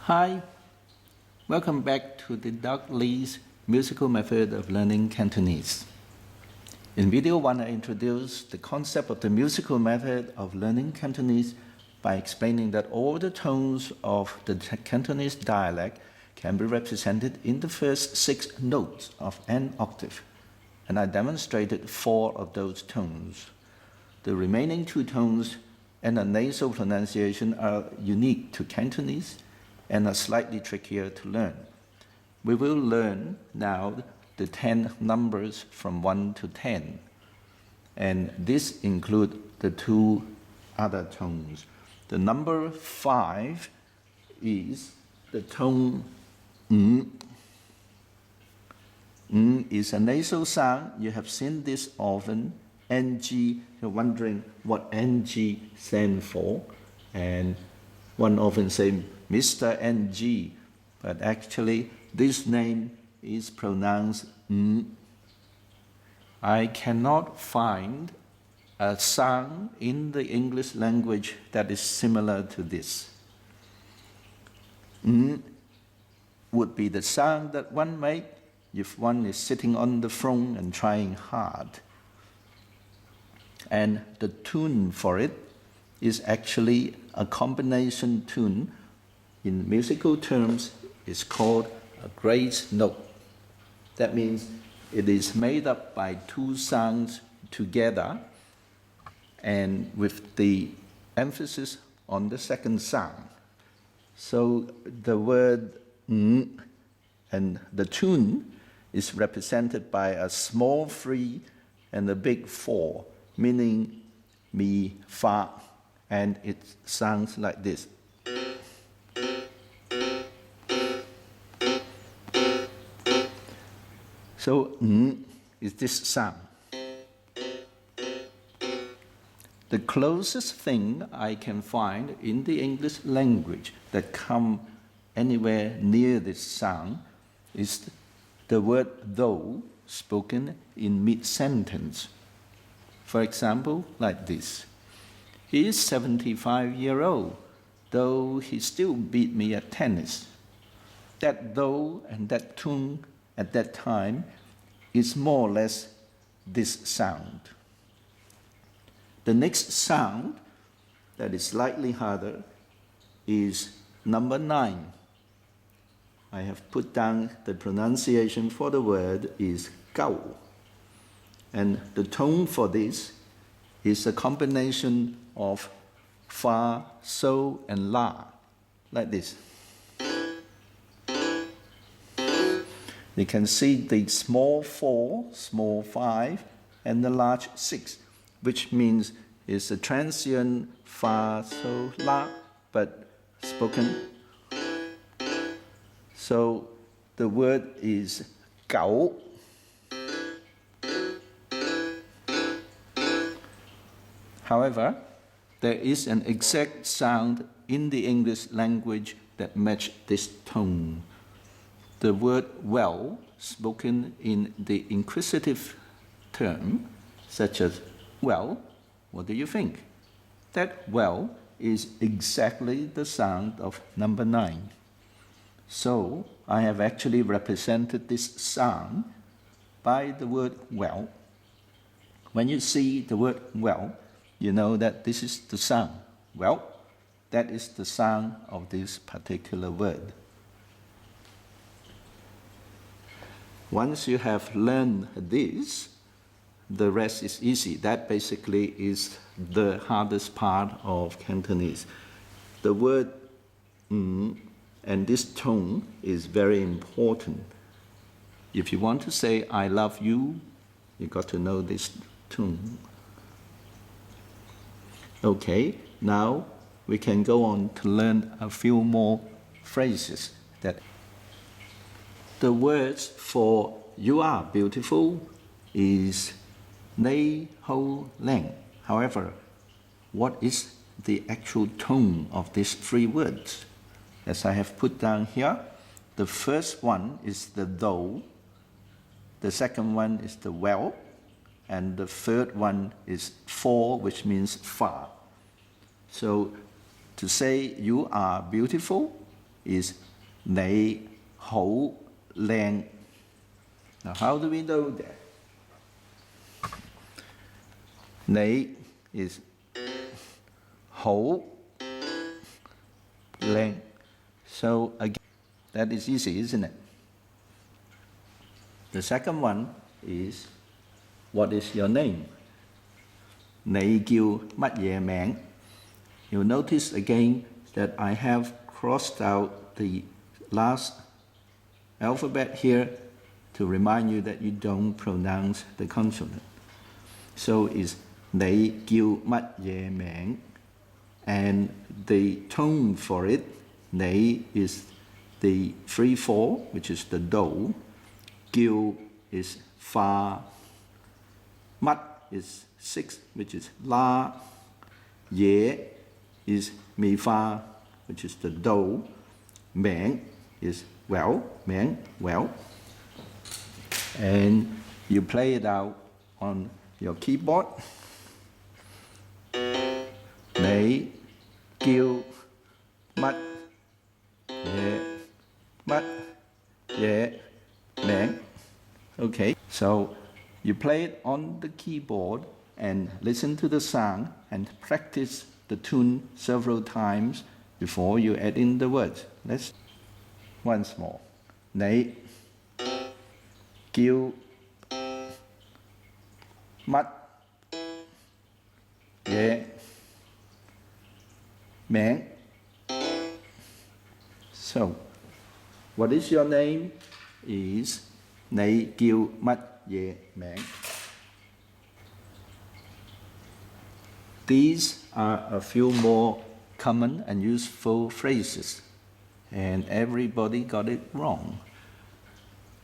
Hi, welcome back to the Doug Lee's musical method of learning Cantonese. In video 1, I introduced the concept of the musical method of learning Cantonese by explaining that all the tones of the Cantonese dialect can be represented in the first 6 notes of an octave, and I demonstrated 4 of those tones. The remaining 2 tones and a nasal pronunciation are unique to Cantonese and are slightly trickier to learn. We will learn now the 10 numbers from 1 to 10, and this includes the 2 other tones. The number 5 is the tone ng. Ng is a nasal sound. You have seen this often. NG, you're wondering what NG stands for, and one often says Mr. NG, but actually this name is pronounced ng. I cannot find a sound in the English language that is similar to this. Ng would be the sound that one makes if one is sitting on the throne and trying hard. And the tune for it is actually a combination tune. In musical terms, it's called a grace note. That means it is made up by 2 sounds together and with the emphasis on the second sound. So the word ng and the tune is represented by a small 3 and a big 4, meaning mi, fa, and it sounds like this. So ng is this sound. The closest thing I can find in the English language that come anywhere near this sound is the word though spoken in mid-sentence. For example, like this. He is 75 years old, though he still beat me at tennis. That though and that tune at that time is more or less this sound. The next sound that is slightly harder is number 9. I have put down the pronunciation for the word is gao. And the tone for this is a combination of fa, so, and la, like this. You can see the small 4, small 5, and the large 6, which means it's a transient fa, so, la, but spoken. So the word is gao. However, there is an exact sound in the English language that matches this tone. The word well, spoken in the inquisitive term, such as, well, what do you think? That well is exactly the sound of number 9. So I have actually represented this sound by the word well. When you see the word well, you know that this is the sound. Well, that is the sound of this particular word. Once you have learned this, the rest is easy. That basically is the hardest part of Cantonese. The word ng and this tone is very important. If you want to say I love you, you got to know this tone. Okay, now we can go on to learn a few more phrases. That the words for you are beautiful is nei ho leng. However, what is the actual tone of these 3 words? As I have put down here, the first one is the though, the second one is the well, and the third one is for, which means fa. So to say you are beautiful, is 你好靚. Now, how do we know that? 你 is 好靚. So again, that is easy, isn't it? The second one is, what is your name? 你叫乜嘢名? You'll notice again that I have crossed out the last alphabet here to remind you that you don't pronounce the consonant. So it's 你叫乜嘢名? And the tone for it, 你 is the 3/4, which is the do. 叫 is fa. 乜 is 6, which is la. 嘢 is mi fa, which is the do. 名 is well, 名 well. And you play it out on your keyboard. 你叫乜嘢名? Okay, so you play it on the keyboard and listen to the sound and practice the tune several times before you add in the words. Let's once more. 你叫乜嘢名? So, what is your name? Is 你叫乜嘢名? These are a few more common and useful phrases, and everybody got it wrong.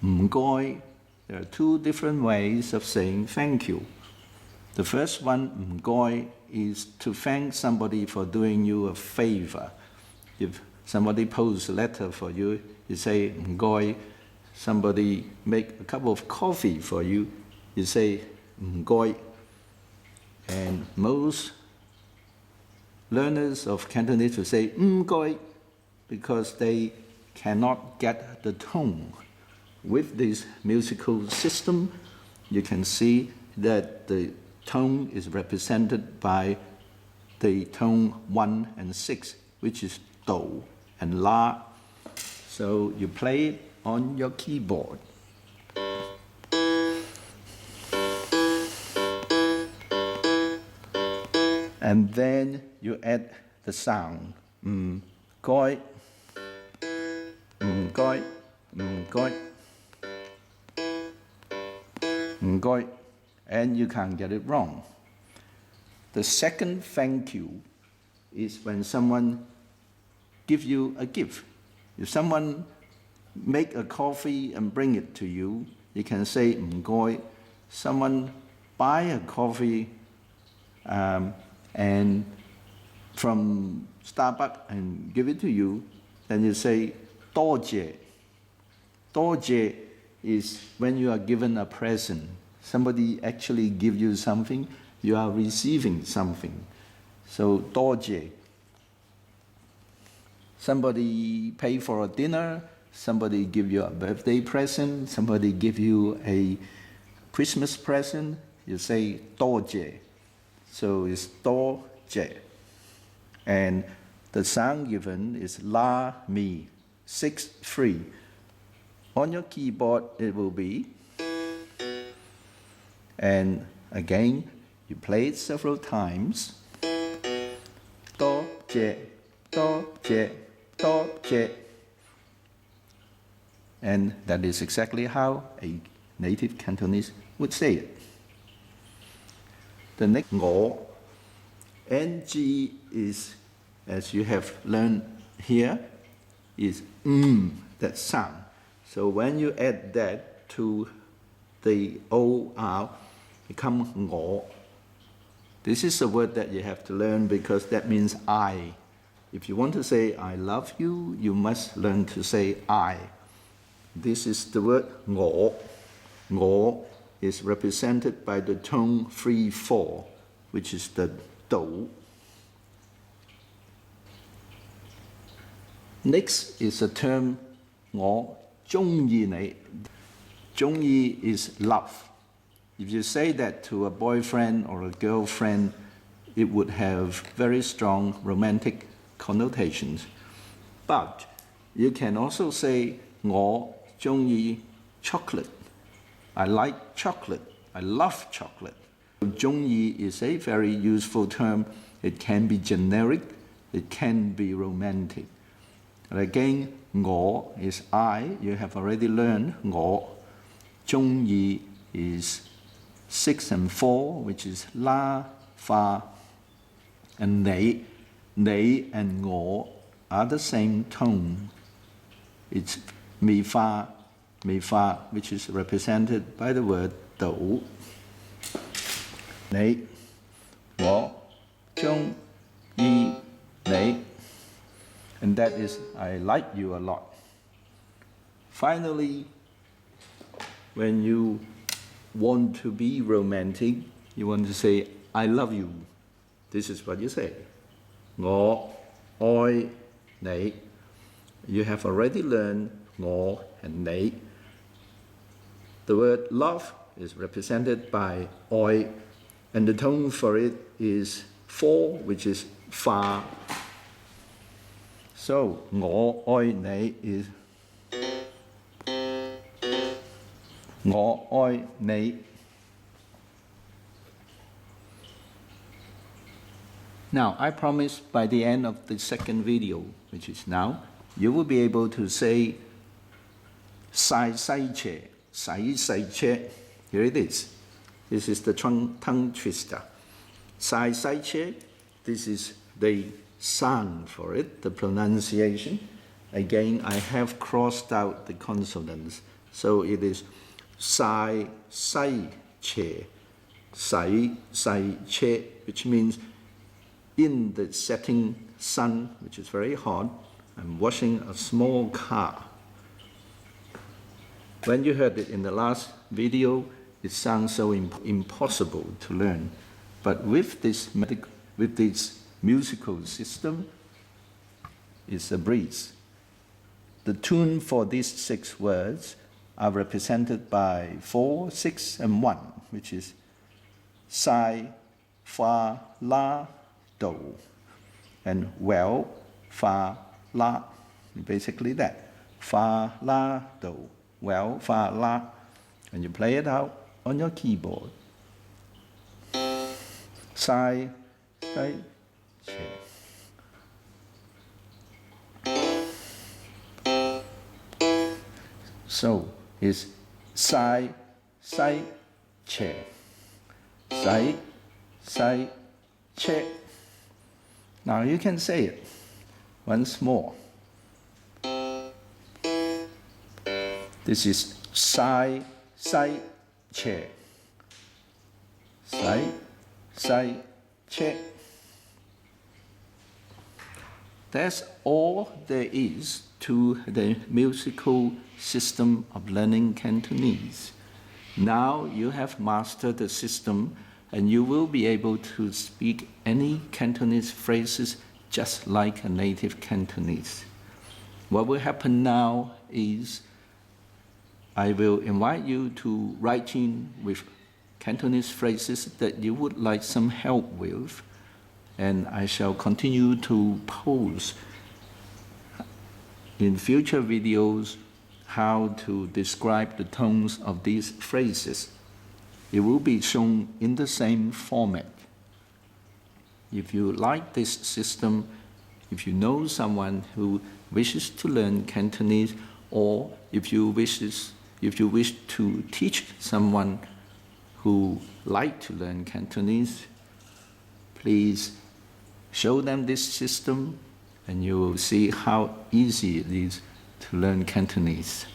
唔該, there are two different ways of saying thank you. The first one, 唔該, is to thank somebody for doing you a favor. If somebody posts a letter for you, you say 唔該. Somebody make a cup of coffee for you, you say 唔該. And most learners of Cantonese will say 唔該 because they cannot get the tone. With this musical system, you can see that the tone is represented by the tone 1 and 6, which is do and la. So you play it on your keyboard. And then you add the sound. 唔該, 唔該, 唔該, 唔該. And you can't get it wrong. The second thank you is when someone gives you a gift. If someone make a coffee and bring it to you, you can say 唔該. Someone buy a coffee and from Starbucks and give it to you, then you say 多謝. 多謝 is when you are given a present. Somebody actually give you something, you are receiving something. So 多謝. Somebody pay for a dinner, somebody give you a birthday present, somebody give you a Christmas present, you say 多謝. So it's 多謝. And the sound given is la, mi, 6/3. On your keyboard it will be. And again, you play it several times. 多謝, 多謝, 多謝. And that is exactly how a native Cantonese would say it. The next 我, NG is, as you have learned here, is that sound. So when you add that to the OR, become 我. This is a word that you have to learn because that means I. If you want to say I love you, you must learn to say I. This is the word 我. 我 is represented by the tone 3/4, which is the do. Next is the term 我鍾意你. 鍾意 is love. If you say that to a boyfriend or a girlfriend, it would have very strong romantic connotations. But you can also say 我鍾意 chocolate. I like chocolate. I love chocolate. 鍾意 is a very useful term. It can be generic. It can be romantic. And again, 我 is I. You have already learned 我. 鍾意 is 6 and 4, which is la, fa, and 你. 你 and 我 are the same tone. It's mi fa, which is represented by the word 賭. 你我鍾意你, and that is I like you a lot. Finally, when you want to be romantic, you want to say I love you. This is what you say. 我愛你. You have already learned 我 and 你. The word love is represented by 愛, and the tone for it is 4, which is fa. So 我愛你 is 我愛你. Now, I promise by the end of the second video, which is now, you will be able to say 細細車, 細細車. Here it is. This is the tongue twister. 細細車. This is the sound for it, the pronunciation. Again, I have crossed out the consonants. So it is 細細車, 細細車, which means in the setting sun, which is very hot, I'm washing a small car. When you heard it in the last video, it sounds so impossible to learn. But with this musical system, it's a breeze. The tune for these 6 words are represented by 4, 6, and 1, which is sai, fa, la, do, and well, fa, la. Basically that. Fa, la, do, well, fa, la. And you play it out on your keyboard. Sai, sai, che. So it's sai, sai, che. Sai, sai, che. Now you can say it once more. This is sai, sai, che. Sai, sai, che. That's all there is to the musical system of learning Cantonese. Now you have mastered the system, and you will be able to speak any Cantonese phrases just like a native Cantonese. What will happen now is I will invite you to write in with Cantonese phrases that you would like some help with, and I shall continue to post in future videos how to describe the tones of these phrases. It will be shown in the same format. If you like this system, if you know someone who wishes to learn Cantonese, or if you wish to teach someone who like to learn Cantonese, please show them this system, and you will see how easy it is to learn Cantonese.